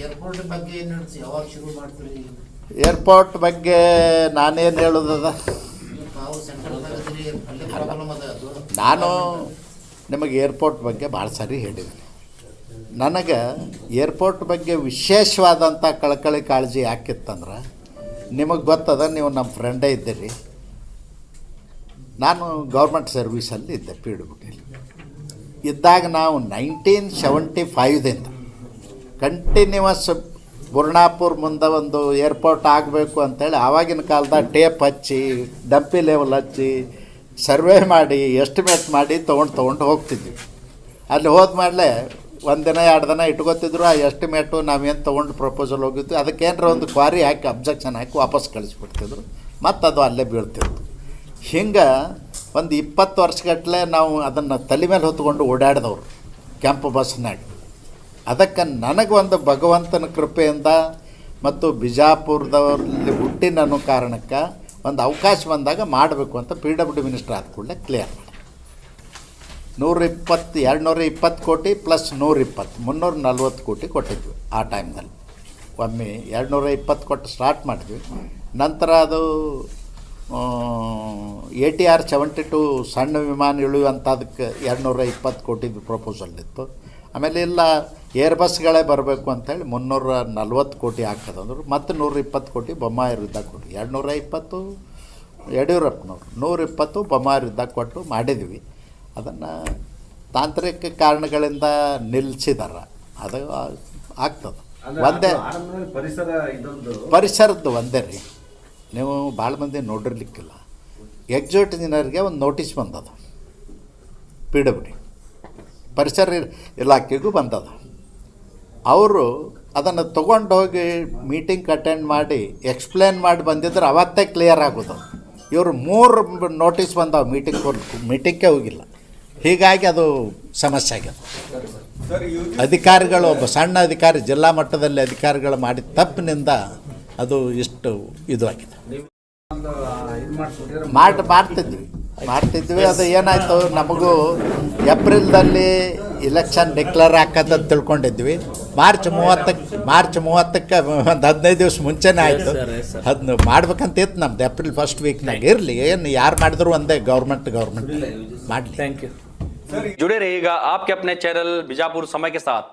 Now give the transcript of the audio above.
Airport ಬಗ್ಗೆ ಏನು ಹೇಳ್ತೀವಿ, ಯಾವಾಗ ಶುರು ಮಾಡ್ತೀರಿ? ಏರ್ಪೋರ್ಟ್ ಬಗ್ಗೆ ನಾನೇನು ಹೇಳೋದದ, ತಾವು ಸೆಂಟ್ರಲ್ದಾಗಿದ್ದೀರಿ, ಅಲ್ಲಿ ಪ್ರಾಬ್ಲಮ್ ಅದ ಅದು. ನಾನು ನಿಮಗೆ ಏರ್ಪೋರ್ಟ್ ಬಗ್ಗೆ ಭಾಳ ಸಾರಿ ಹೇಳಿದ್ದೀನಿ. ನನಗೆ ಏರ್ಪೋರ್ಟ್ ಬಗ್ಗೆ ವಿಶೇಷವಾದಂಥ ಕಳಕಳಿ ಕಾಳಜಿ ಯಾಕಿತ್ತಂದ್ರೆ, ನಿಮಗೆ ಗೊತ್ತದ, ನೀವು ನಮ್ಮ ಫ್ರೆಂಡೇ ಇದ್ದೀರಿ. ನಾನು ಗೌರ್ಮೆಂಟ್ ಸರ್ವೀಸಲ್ಲಿ ಇದ್ದೆ PWDಯಲ್ಲಿ ಇದ್ದಾಗ ನಾವು 1975ದಿಂದ ಕಂಟಿನ್ಯೂವಸ್ ಬುರ್ಣಾಪುರ ಮುಂದೆ ಒಂದು ಏರ್ಪೋರ್ಟ್ ಆಗಬೇಕು ಅಂತೇಳಿ ಆವಾಗಿನ ಕಾಲದಾಗ ಟೇಪ್ ಹಚ್ಚಿ ಡಂಪಿ ಲೆವೆಲ್ ಹಚ್ಚಿ ಸರ್ವೆ ಮಾಡಿ ಎಸ್ಟಿಮೇಟ್ ಮಾಡಿ ತೊಗೊಂಡು ಹೋಗ್ತಿದ್ವಿ. ಅಲ್ಲಿ ಹೋದ್ಮೇಲೆ ಒಂದಿನ 2 ದಿನ ಇಟ್ಕೋತಿದ್ರು. ಆ ಎಸ್ಟಿಮೇಟು ನಾವೇನು ತೊಗೊಂಡು ಪ್ರಪೋಸಲ್ ಹೋಗಿದ್ವಿ, ಅದಕ್ಕೇನಾರ ಒಂದು ಕ್ವಾರಿ ಹಾಕಿ ಅಬ್ಜೆಕ್ಷನ್ ಹಾಕಿ ವಾಪಸ್ ಕಳಿಸ್ಬಿಡ್ತಿದ್ರು. ಮತ್ತು ಅದು ಅಲ್ಲೇ ಬೀಳ್ತಿತ್ತು. ಹಿಂಗೆ ಒಂದು 20 ವರ್ಷಗಟ್ಟಲೆ ನಾವು ಅದನ್ನು ತಲೆ ಮೇಲೆ ಹೊತ್ಕೊಂಡು ಓಡಾಡಿದವರು ಕೆಂಪು ಬಸ್ನಾಗ. ಅದಕ್ಕೆ ನನಗೆ ಒಂದು ಭಗವಂತನ ಕೃಪೆಯಿಂದ ಮತ್ತು ಬಿಜಾಪುರದಲ್ಲಿ ಹುಟ್ಟಿನ ಅನ್ನೋ ಕಾರಣಕ್ಕೆ ಒಂದು ಅವಕಾಶ ಬಂದಾಗ ಮಾಡಬೇಕು ಅಂತ PWD ಮಿನಿಸ್ಟರ್ ಆದ ಕೂಡಲೇ ಕ್ಲಿಯರ್ ಮಾಡಿ 220 ಕೋಟಿ ಪ್ಲಸ್ 120 340 ಕೋಟಿ ಕೊಟ್ಟಿದ್ವಿ ಆ ಟೈಮ್ನಲ್ಲಿ. ಒಮ್ಮೆ 220 ಕೊಟ್ಟು ಸ್ಟಾರ್ಟ್ ಮಾಡಿದ್ವಿ. ನಂತರ ಅದು ATR 72 ಸಣ್ಣ ವಿಮಾನ ಇಳಿಯುವಂಥದಕ್ಕೆ 220 ಕೋಟಿದು ಪ್ರಪೋಸಲ್ ಇತ್ತು. ಆಮೇಲೆ ಇಲ್ಲ ಏರ್ ಬಸ್ಗಳೇ ಬರಬೇಕು ಅಂಥೇಳಿ 340 ಕೋಟಿ ಆಗ್ತದಂದ್ರು. ಮತ್ತು 120 ಕೋಟಿ ಬೊಮ್ಮಾಯಿರಿದ್ದಾಗ ಕೊಟ್ಟು 220 ಯಡಿಯೂರಪ್ಪನವ್ರು 120 ಬೊಮ್ಮಾಯಿರಿದ್ದಾಗ ಕೊಟ್ಟು ಮಾಡಿದ್ವಿ. ಅದನ್ನು ತಾಂತ್ರಿಕ ಕಾರಣಗಳಿಂದ ನಿಲ್ಲಿಸಿದಾರ. ಅದು ಆಗ್ತದೆ. ಒಂದೇ ಪರಿಸರದ್ದು ಒಂದೇ ರೀ. ನೀವು ಭಾಳ ಮಂದಿ ನೋಡಿರ್ಲಿಕ್ಕಿಲ್ಲ. ಎಕ್ಸಿಕ್ಯೂಟಿವ್ ಇಂಜಿನಿಯರ್ಗೆ ಒಂದು ನೋಟಿಸ್ ಬಂದದ, PWD ಪರಿಸರ ಇಲಾಖೆಗೂ ಬಂದದ. ಅವರು ಅದನ್ನು ತೊಗೊಂಡು ಹೋಗಿ ಮೀಟಿಂಗ್ ಅಟೆಂಡ್ ಮಾಡಿ ಎಕ್ಸ್ಪ್ಲೇನ್ ಮಾಡಿ ಬಂದಿದ್ರೆ ಅವತ್ತೇ ಕ್ಲಿಯರ್ ಆಗೋದು. ಇವರು 3 ನೋಟಿಸ್ ಬಂದವು, ಮೀಟಿಂಗ್ಗೆ ಹೋಗಿಲ್ಲ. ಹೀಗಾಗಿ ಅದು ಸಮಸ್ಯೆ ಆಗ್ಯದ. ಅಧಿಕಾರಿಗಳು, ಒಬ್ಬ ಸಣ್ಣ ಅಧಿಕಾರಿ, ಜಿಲ್ಲಾ ಮಟ್ಟದಲ್ಲಿ ಅಧಿಕಾರಿಗಳು ಮಾಡಿದ ತಪ್ಪಿನಿಂದ ಅದು ಇಷ್ಟು ಇದು ಆಗಿದೆ. ಮಾಡ್ತಿದ್ವಿ. ಅದು ಏನಾಯಿತು, ನಮಗೂ ಏಪ್ರಿಲ್ದಲ್ಲಿ ಇಲೆಕ್ಷನ್ ಡಿಕ್ಲೇರ್ ಹಾಕೋದು ತಿಳ್ಕೊಂಡಿದ್ವಿ. ಮಾರ್ಚ್ 30ಕ್ಕೆ ಒಂದು 15 ದಿವಸ ಮುಂಚೆನೇ ಆಯಿತು. ಅದನ್ನು ಮಾಡ್ಬೇಕಂತ ಇತ್ತು ನಮ್ದು. ಏಪ್ರಿಲ್ ಫಸ್ಟ್ ವೀಕ್ನಾಗ ಇರಲಿ, ಏನು ಯಾರು ಮಾಡಿದ್ರು ಒಂದೇ, ಗೌರ್ಮೆಂಟ್ ಮಾಡಲಿ. Thank you. जुड़े रहिएगा आपके अपने चैनल बीजापुर समय के साथ.